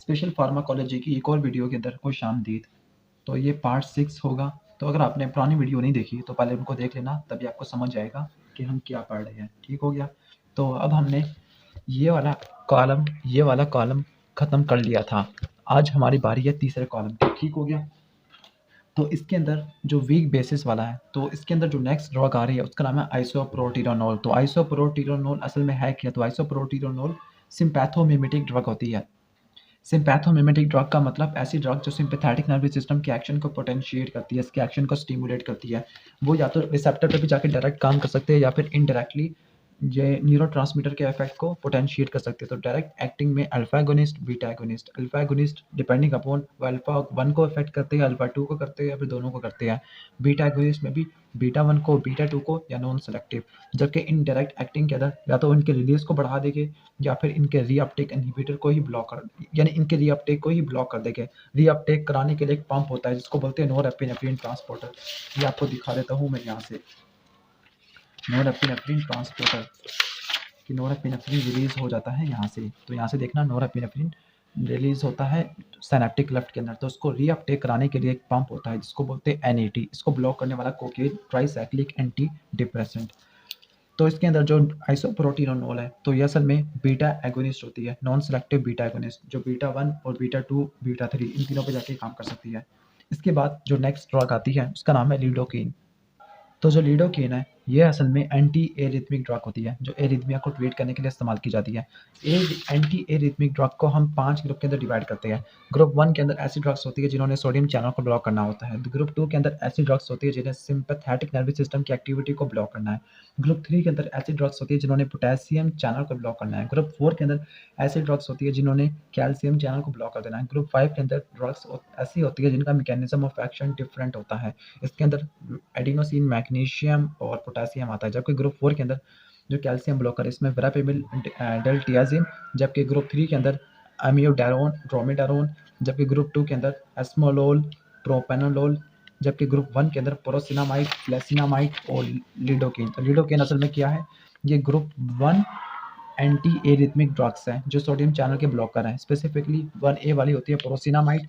Special pharmacology की एक और वीडियो के अंदर खुशामदीद। तो ये पार्ट 6 होगा। तो अगर आपने पुरानी वीडियो नहीं देखी तो पहले उनको देख लेना, तभी आपको समझ आएगा कि हम क्या पढ़ रहे हैं। ठीक हो गया। तो अब हमने ये वाला कॉलम ख़त्म कर लिया था। आज हमारी बारी है तीसरे कॉलम की। ठीक हो गया। तो इसके अंदर जो वीक बेसिस वाला है, तो इसके अंदर जो नेक्स्ट ड्रग आ रही है उसका नाम है आइसोप्रोटीनोल। तो आइसोप्रोटीनोल असल में है क्या? तो आइसोप्रोटीनोल सिम्पैथोमिमेटिक ड्रग होती है। सिम्पैथोमिमेटिक ड्रग का मतलब ऐसी ड्रग जो सिंपैथेटिक नर्वस सिस्टम के एक्शन को पोटेंशिएट करती है, इसके एक्शन को स्टिमुलेट करती है। वो या तो रिसेप्टर पे भी जाके डायरेक्ट काम कर सकते हैं या फिर इनडायरेक्टली ये न्यूरोट्रांसमीटर के इफेक्ट को पोटेंशिएट कर सकते हैं। तो डायरेक्ट एक्टिंग में alpha agonist, beta agonist. Alpha agonist depending upon alpha 1 को इफेक्ट करते हैं, अल्फा 2 को करते हैं या फिर दोनों को करते हैं। बीटा एगोनिस्ट में भी बीटा 1 को, बीटा 2 को या नॉन सेलेक्टिव। जबकि इनडायरेक्ट एक्टिंग के अंदर या तो इनके रिलीज को बढ़ा देंगे या फिर इनके रीअपटेक इनहिबिटर को ही ब्लॉक कर, यानी इनके रीअपटेक को ही ब्लॉक कर देंगे। रीअपटेक कराने के लिए एक पंप होता है जिसको बोलते हैं नोरेपिनेफ्रिन ट्रांसपोर्टर। ये आपको दिखा देता हूँ मैं यहाँ से। नोरेपिनेफ्रिन ट्रांसपोर्टर कि नोरेपिनेफ्रिन रिलीज हो जाता है यहाँ से। तो यहाँ से देखना, नोरेपिनेफ्रिन रिलीज होता है सिनेप्टिक लेफ्ट के अंदर। तो उसको रीअपटेक कराने के लिए एक पंप होता है जिसको बोलते हैं एनएटी। इसको ब्लॉक करने वाला कोकेन ट्राइसाइक्लिक एंटी डिप्रेसेंट। तो इसके अंदर जो आइसोप्रोटीनोल है तो ये असल में बीटा एगोनिस्ट होती है, नॉन सेलेक्टिव बीटा एगोनिस्ट, जो बीटा 1 और बीटा 2, बीटा 3 इन तीनों पे जाके काम कर सकती है। इसके बाद जो नेक्स्ट ड्रग आती है उसका नाम है लिडोकेन। तो जो लिडोकेन है ये असल में एंटी एरिथमिक ड्रग होती है जो एरिथमिया को ट्रीट करने के लिए इस्तेमाल की जाती है। एंटी एरिथमिक ड्रग को हम 5 ग्रुप के अंदर डिवाइड करते हैं। ग्रुप 1 के अंदर ऐसी ड्रग्स होती है जिन्होंने सोडियम चैनल को ब्लॉक करना होता है। ग्रुप 2 के अंदर ऐसी ड्रग्स होती है जिन्हें सिंपैथेटिक नर्वस सिस्टम की एक्टिविटी को ब्लॉक करना है। ग्रुप 3 के अंदर ऐसी ड्रग्स होती है जिन्होंने पोटेशियम चैनल को ब्लॉक करना है। ग्रुप 4 के अंदर ऐसी ड्रग्स होती है जिन्होंने कैल्शियम चैनल को ब्लॉक कर देना है। ग्रुप 5 के अंदर ड्रग्स ऐसी होती है जिनका मैकेनिज्म ऑफ एक्शन डिफरेंट होता है। इसके अंदर एडिनोसिन, मैग्नीशियम और पोटेशियम आता है। जबकि ग्रुप 4 के अंदर जो कैल्शियम ब्लॉकर है इसमें वेरापेमिल डेल्टियाजिन। जबकि ग्रुप 3 के अंदर अमियोडारोन, ड्रोमिडारोन। जबकि ग्रुप 2 के अंदर एस्मोलोल, प्रोपेनोलोल। जबकि ग्रुप 1 के अंदर पोरोसिनामाइड, फ्लेसिनामाइड और लिडोकेन। तो लिडोकेन असल में क्या है? ये ग्रुप 1 एंटी एरिथमिक ड्रग्स हैं जो सोडियम चैनल के ब्लॉकर हैं। स्पेसिफिकली 1A वाली होती है पोरोसिनामाइड,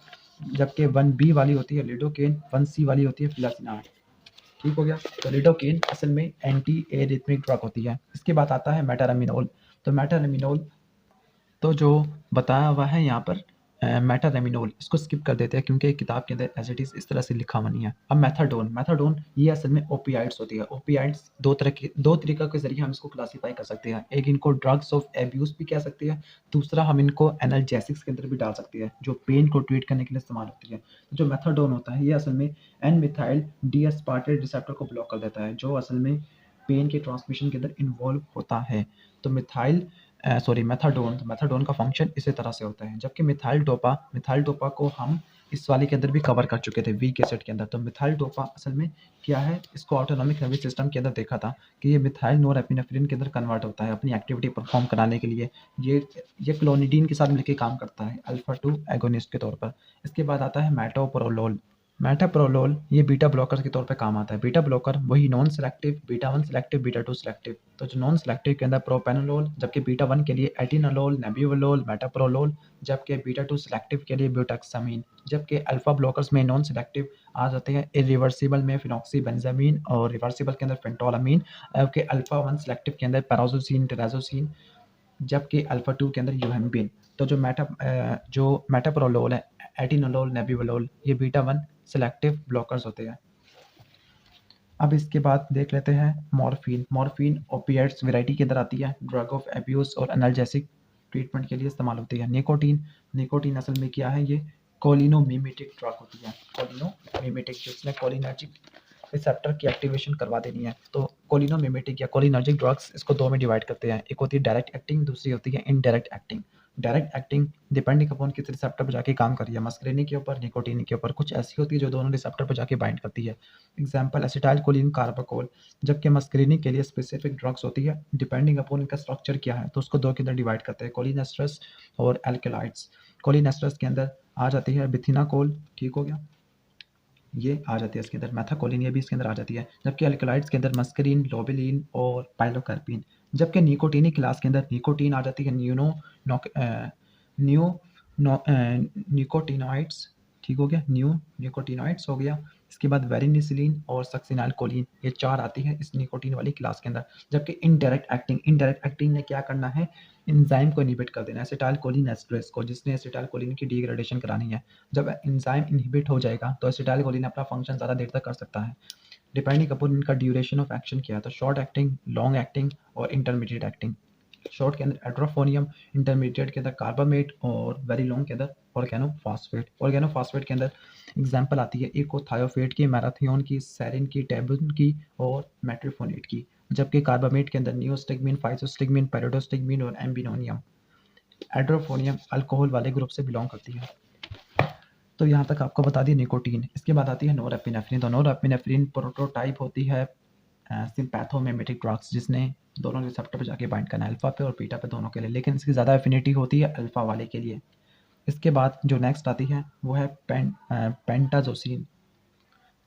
जबकि 1B वाली होती है लिडोकेन, 1C वाली होती है फ्लेसिनामाइड। ठीक हो गया। तो लिडोकेन असल में एंटी एरिथमिक ड्रग होती है। इसके बाद आता है मेटारामिनोल। तो मेटारामिनोल तो जो बताया हुआ है यहाँ पर मेटारामिनोल, इसको स्किप कर देते हैं क्योंकि किताब के अंदर एज इट इज इस तरह से लिखा हुआ नहीं है। अब मेथाडोन ये असल में ओपियाइड्स होती है। ओपियाइड्स दो तरीका के जरिए हम इसको क्लासीफाई कर सकते हैं। एक इनको ड्रग्स ऑफ एब्यूज भी कह सकते हैं, दूसरा हम इनको एनाल्जेसिक्स के अंदर भी डाल सकते हैं जो पेन को ट्रीट करने के लिए इस्तेमाल होती है। जो मेथाडोन होता है ये असल में N methyl D aspartate receptor को ब्लॉक कर देता है जो असल में पेन के ट्रांसमिशन के अंदर इन्वॉल्व होता है। तो मेथाडोन का फंक्शन इसी तरह से होता है। जबकि मिथाइल डोपा को हम इस वाले के अंदर भी कवर कर चुके थे वीक एसिड के अंदर। तो मिथाइल डोपा असल में क्या है? इसको ऑटोनॉमिक नर्वस सिस्टम के अंदर देखा था कि ये मिथाइल नोरेपिनेफ्रिन के अंदर कन्वर्ट होता है अपनी एक्टिविटी परफॉर्म कराने के लिए। ये क्लोनिडीन के साथ मिलकर काम करता है अल्फा 2 एगोनिस्ट के तौर पर। इसके बाद आता है मेटाप्रोलोल ये बीटा ब्लॉकर के तौर पे काम आता है। बीटा ब्लॉकर वही non selective, beta 1 selective, beta 2 selective. तो जो नॉन सेलेक्टिव के अंदर प्रोपेनोलोल, जबकि बीटा 1 के लिए एटिनोलोल, नेबियोलोल, मेटाप्रोलोल। जबकि बीटा 2 सेलेक्टिव के लिए ब्यूटाक्सामीन। जबकि अल्फा ब्लॉकर्स में नॉन सेलेक्टिव आ जाते हैं इरिवर्सिबल में फिनॉक्सीबेंजामीन और रिवर्सिबल के अंदर फेंटोलामीन। जबकि अल्फा 1 सेलेक्टिव के अंदर पैराजोसिन, टेराजोसिन। जबकि अल्फा 2 के अंदर यूहेम्बिन। तो जो मेटाप्रोलोल है, एटिनोलोल, नेबियोलोल, ये बीटा 1 सेलेक्टिव ब्लॉकर्स होते हैं। अब इसके बाद देख लेते हैं मॉर्फिन ओपिएट्स वैरायटी के अंदर आती है, ड्रग ऑफ एब्यूज और एनाल्जेसिक ट्रीटमेंट के लिए इस्तेमाल होती है। निकोटीन असल में क्या है? ये कोलिनोमिमेटिक ड्रग होती है। कोलिनोमिमेटिक जिसमें कोलिनर्जिक रिसेप्टर की एक्टिवेशन करवा देनी है। तो कोलिनोमिमेटिक या कोलिनर्जिक ड्रग्स इसको दो में डिवाइड करते हैं। एक होती है डायरेक्ट एक्टिंग, दूसरी होती है indirect acting. Direct acting depending upon किस रिसेप्टर पर जाके काम कर रही है, मस्करीनिक के ऊपर, निकोटीन के ऊपर। कुछ ऐसी होती है जो दोनों रिसेप्टर पर जाके बाइंड करती है। Example acetyl choline carbachol. जबकि मस्करीनिक के लिए स्पेसिफिक ड्रग्स होती है डिपेंडिंग अपॉन इनका स्ट्रक्चर क्या है। तो उसको दो के अंदर डिवाइड करते हैं, कोलिनेस्टरस और एल्केलाइड्स। कोलिनेस्टरस के अंदर आ जाती है बिथिनाकोल। ठीक हो गया, ये आ जाती है इसके अंदर। मेथाकोलिन ये भी इसके अंदर आ जाती है। जबकि अल्कलॉइड्स के अंदर मस्करीन, लोबिलिन और पाइलोकार्पिन। जबकि निकोटीनिक क्लास के अंदर निकोटीन आ जाती है, न्यू निकोटिनॉइड्स, ठीक हो गया, निकोटिनॉइड्स हो गया। इसके बाद वेरिनिसिलिन और सक्सिनाइलकोलिन, ये 4 आती है इस निकोटीन वाली क्लास के अंदर। जबकि इनडायरेक्ट एक्टिंग ने क्या करना है, एंजाइम को इनहिबिट कर देना है, एसिटाइलकोलिन एस्ट्रेस को, जिसने एसिटाइलकोलिन की डिग्रेडेशन करानी है। जब एंजाइम इनहिबिट हो जाएगा तो एसिटाइलकोलिन अपना फंक्शन ज़्यादा देर तक कर सकता है। डिपेंडिंग अपॉन इनका ड्यूरेशन ऑफ एक्शन क्या है, तो शॉर्ट एक्टिंग, लॉन्ग एक्टिंग और इंटरमीडिएट एक्टिंग। शॉर्ट के अंदर एड्रोफोनियम, इंटरमीडिएट के अंदर कार्बामेट और वेरी लॉन्ग के अंदर ऑर्गेनोफॉस्फेट। ऑर्गेनोफॉस्फेट के अंदर एग्जांपल आती है इकोथायोफेट की, मैराथियोन की, सेरिन की, टेबुन की और मेट्रिफोनेट की। जबकि कार्बामेट के अंदर नियोस्टिग्मिन, फाइसोस्टिग्मिन, पेरिडोस्टिग्मिन और एम्बिनोनियम। एड्रोफोनियम अल्कोहल वाले ग्रुप से बिलोंग करती है। तो यहाँ तक आपको बता दी निकोटीन। इसके बाद आती है नोरेपिनेफ्रिन। तो नोरेपिनेफ्रिन प्रोटोटाइप होती है सिम्पैथोमिमेटिक ड्रग्स, जिसने दोनों रिसेप्टर पे जाके बाइंड करना है, अल्फा पे और बीटा पे दोनों के लिए, लेकिन इसकी ज़्यादा एफिनिटी होती है अल्फा वाले के लिए। इसके बाद जो नेक्स्ट आती है वो है पेंटाजोसिन।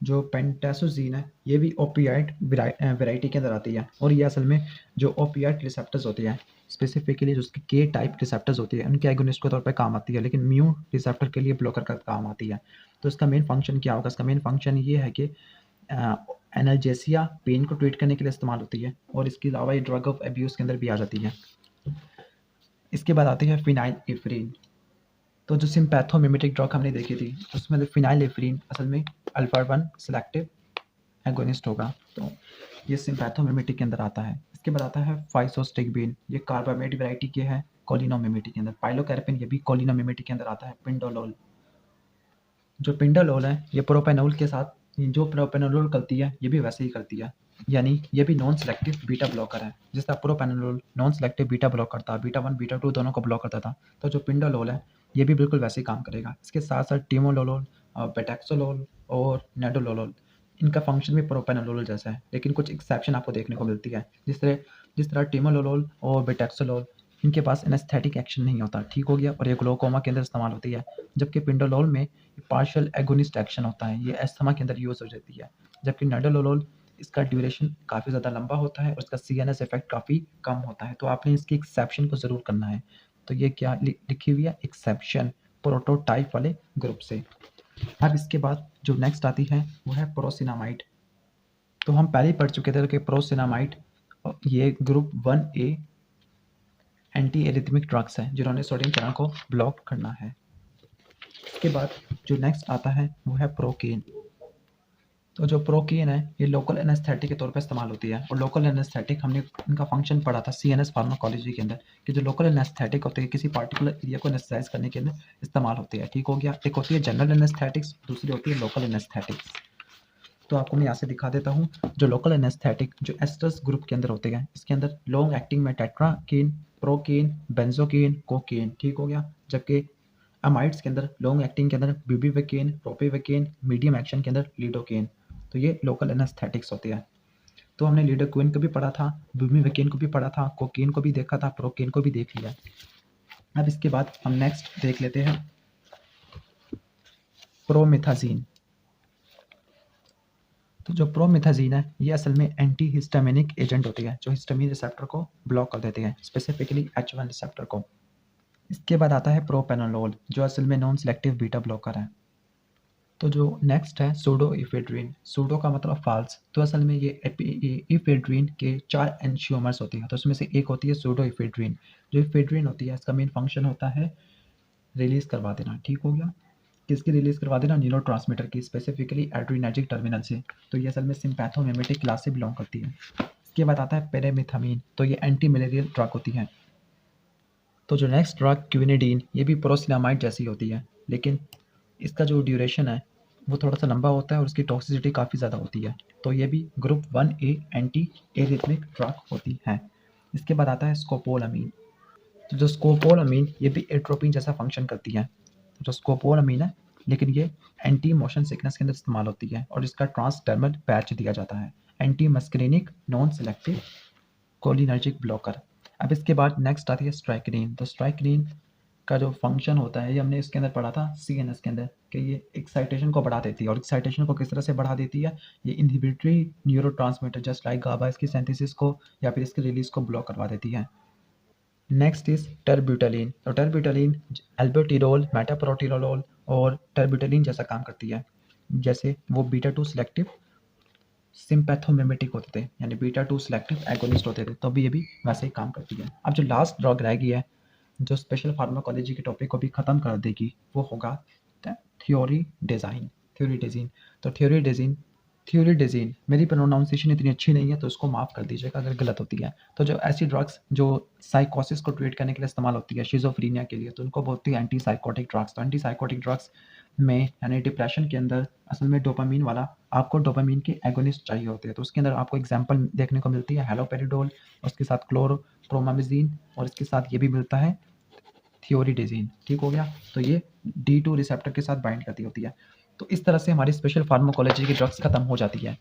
जो पेंटासोजीन है ये भी ओपियाइड वैरायटी के अंदर आती है, और ये असल में जो ओपियाइड रिसेप्टर्स होते हैं, स्पेसिफिकली जो उसकी के टाइप रिसेप्टर्स होती है, उनके एगोनिस्ट के तौर पे काम आती है, लेकिन म्यू रिसेप्टर के लिए ब्लॉकर का काम आती है। तो इसका मेन फंक्शन क्या होगा, इसका मेन फंक्शन ये है कि एनाल्जेसिया, पेन को ट्रीट करने के लिए इस्तेमाल होती है, और इसके अलावा ये ड्रग ऑफ एब्यूज़ के अंदर भी आ जाती है। इसके बाद आती है फिनाइलेफ्रिन। तो जो सिम्पैथोमिमेटिक ड्रग हमने देखी थी उसमें फिनाइलेफ्रिन असल में अल्फा 1 सेलेक्टिव एगोनिस्ट होगा, तो ये सिम्पैथोमिमेटिक के अंदर आता है। इसके बाद आता है फाइसोस्टिग्बिन, ये कार्बामेट वैरायटी के है कोलिनोमिमेटिक के अंदर। पाइलोकैर्पिन, ये भी कोलिनोमिमेटिक के अंदर आता है। पिंडोलोल, जो पिंडोलोल है ये प्रोपेनोल के साथ, जो प्रोपेनोलोल करती है ये भी वैसे ही करती है, यानी ये भी नॉन सेलेक्टिव बीटा ब्लॉकर है। जिस तरह propranolol non selective beta block करता है, बीटा 1 बीटा 2 दोनों को ब्लॉक करता था, तो जो पिंडोलोल है ये भी बिल्कुल वैसे ही काम करेगा। इसके साथ साथ टिमोलोलोल, बेटैक्सोलोल और नेडोलोलोल, इनका फंक्शन भी प्रोपेनोलोल जैसा है, लेकिन कुछ एक्सेप्शन आपको देखने को मिलती है। जिस तरह टिमोलोलोल और बेटैक्सोलोल, इनके पास एनेस्थेटिक एक्शन नहीं होता, ठीक हो गया, और ये ग्लोकोमा के अंदर इस्तेमाल होती है। जबकि पिंडोलोल में पार्शियल एगोनिस्ट एक्शन होता है, ये एस्थमा के अंदर यूज़ हो जाती है। जबकि नेडोलोल, इसका ड्यूरेशन काफ़ी ज़्यादा लंबा होता है और इसका सीएनएस इफेक्ट काफ़ी कम होता है, तो आपने इसकी एक्सेप्शन को ज़रूर करना है। तो ये क्या लिखी हुई है, एक्सेप्शन प्रोटोटाइप वाले ग्रुप से। अब इसके बाद जो नेक्स्ट आती है वो है प्रोसिनामाइड। तो हम पहले ही पढ़ चुके थे कि प्रोसिनामाइड ये group 1A anti arrhythmic drugs है, जिन्होंने सोडियम चैनल को ब्लॉक करना है। इसके बाद जो नेक्स्ट आता है वो है प्रोकेन। तो जो प्रोकेन है ये लोकल एनेस्थेटिक के तौर पे इस्तेमाल होती है, और लोकल एनेस्थेटिक हमने इनका फंक्शन पढ़ा था सीएनएस फार्माकोलॉजी के अंदर, कि जो लोकल एनेस्थेटिक होते हैं किसी पार्टिकुलर एरिया को एनेस्थेटाइज करने के अंदर इस्तेमाल होती है, ठीक हो गया। एक होती है जनरल एनेस्थेटिक्स, दूसरी होती है लोकल एनेस्थेटिक्स। तो आपको मैं यहाँ से दिखा देता हूँ। जो लोकल एनेस्थेटिक जो एस्टर्स ग्रुप के अंदर होते हैं, इसके अंदर लॉन्ग एक्टिंग में टेट्राकेन, प्रोकेन, बेंजोकेन, कोकेन, ठीक हो गया। जबकि अमाइड्स के अंदर लॉन्ग एक्टिंग के अंदर ब्यूबीवेकेन, प्रोपिवेकेन, मीडियम एक्शन के अंदर लिडोकेन। तो ये लोकल एनेस्थेटिक्स होते हैं। तो हमने लिडोकेन को भी पढ़ा था, ब्यूबीवेकेन को भी पढ़ा था, कोकेन को भी देखा था, प्रोकेन को भी देख लिया। अब इसके बाद हम नेक्स्ट देख लेते हैं प्रोमिथाजीन। तो जो प्रोमिथाजीन है ये असल में एंटी हिस्टामिनिक एजेंट होती है, जो हिस्टामिन रिसेप्टर को ब्लॉक कर देते हैं, स्पेसिफिकली H1 रिसेप्टर को। इसके बाद आता है प्रोपेनोलोल, जो असल में नॉन सेलेक्टिव बीटा ब्लॉकर है। तो जो नेक्स्ट है सूडो इफेड्रीन। सूडो का मतलब फाल्स, तो असल में ये इफेड्रीन के 4 एंशियोमर्स होती हैं, तो उसमें से एक होती है सूडो इफेड्रीन। जो इफेड्रीन होती है इसका मेन फंक्शन होता है रिलीज करवा देना, ठीक हो गया। किसकी रिलीज करवा देना, न्यूरोट्रांसमीटर की, स्पेसिफिकली एड्रीनर्जिक टर्मिनल से। तो ये असल में सिम्पैथोमिमेटिक क्लास से बिलोंग करती है। इसके बाद आता है पेरेमिथामीन, तो ये एंटी मलेरियल ड्रग होती है। तो जो नेक्स्ट ड्रग क्विनिडीन, ये भी प्रोसिनामाइड जैसी होती है, लेकिन इसका जो ड्यूरेशन है वो थोड़ा सा लंबा होता है और उसकी टॉक्सिसिटी काफ़ी ज़्यादा होती है। तो ये भी group 1A anti arrhythmic drug होती है। इसके बाद आता है स्कोपोलामीन। तो जो स्कोपोलामीन ये भी एट्रोपिन जैसा फंक्शन करती है। तो जो स्कोपोलामीन है, लेकिन ये एंटी मोशन सिकनेस के अंदर इस्तेमाल होती है, और इसका ट्रांसडर्मल पैच दिया जाता है। Anti muscarinic non selective cholinergic blocker. अब इसके बाद नेक्स्ट आती है स्ट्राइक्निन। तो स्ट्राइक्निन का जो फंक्शन होता है ये हमने इसके अंदर पढ़ा था सीएनएस के अंदर, कि ये एक्साइटेशन को बढ़ा देती है। और एक्साइटेशन को किस तरह से बढ़ा देती है, ये इनहिबिटरी न्यूरोट्रांसमीटर जस्ट लाइक गाबा इसकी सिंथेसिस को या फिर इसकी रिलीज को ब्लॉक करवा देती है। Next is terbutaline. तो टर्ब्यूटालिन एल्ब्यूटेरोल, मेटाप्रोटिरोल और टर्ब्यूटालिन जैसा काम करती है। जैसे वो बीटा 2 सिलेक्टिव सिम्पैथोमिमेटिक होते थे, यानी बीटा 2 सिलेक्टिव एगोनिस्ट होते थे, तो भी ये भी वैसे ही काम करती है। अब जो लास्ट ड्रग रह गई है, जो स्पेशल फार्माकोलॉजी के टॉपिक को भी ख़त्म कर देगी, वो होगा थियोरीडेज़ाइन। थियोरीडेज़िन तो थियोरीडेज़िन मेरी प्रोनाउंसिएशन इतनी अच्छी नहीं है, तो उसको माफ़ कर दीजिएगा अगर गलत होती है। तो जो ऐसी ड्रग्स जो साइकोसिस को ट्रीट करने के लिए इस्तेमाल होती है, शिज़ोफ्रेनिया के लिए, तो उनको बोलती है एंटी साइकोटिक ड्रग्स। तो एंटी साइकोटिक ड्रग्स में यानी डिप्रेशन के अंदर असल में डोपामाइन वाला, आपको डोपामाइन के एगोनिस्ट चाहिए होते हैं। तो उसके अंदर आपको एग्जांपल देखने को मिलती है हैलोपेरिडोल, उसके साथ क्लोरप्रोमामेज़िन और इसके साथ ये भी मिलता है थियोरीडेज़िन। ठीक हो गया? तो ये D2 रिसेप्टर के साथ बाइंड करती होती है। तो इस तरह से हमारी स्पेशल फार्माकोलॉजी की ड्रग्स खत्म हो जाती है।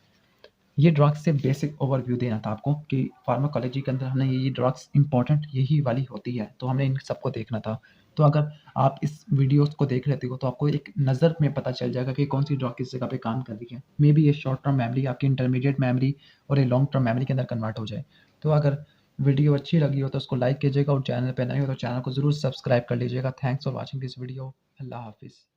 ये ड्रग्स से बेसिक ओवरव्यू देना था आपको कि फार्माकोलॉजी के अंदर हमने ये ड्रग्स इंपॉर्टेंट यही वाली होती है, तो हमने इन सबको देखना था। तो अगर आप इस वीडियोस को देख लेते हो तो आपको एक नज़र में पता चल जाएगा कि कौन सी ड्रग किस जगह पे काम कर रही है। मे बी ये शॉर्ट टर्म मेमोरी आपकी इंटरमीडिएट मेमोरी और ये लॉन्ग टर्म मेमोरी के अंदर कन्वर्ट हो जाए। तो अगर वीडियो अच्छी लगी हो तो उसको लाइक कीजिएगा और चैनल पे नए हो तो चैनल को ज़रूर सब्सक्राइब कर लीजिएगा। Thanks for watching this video. Allah हाफिज़।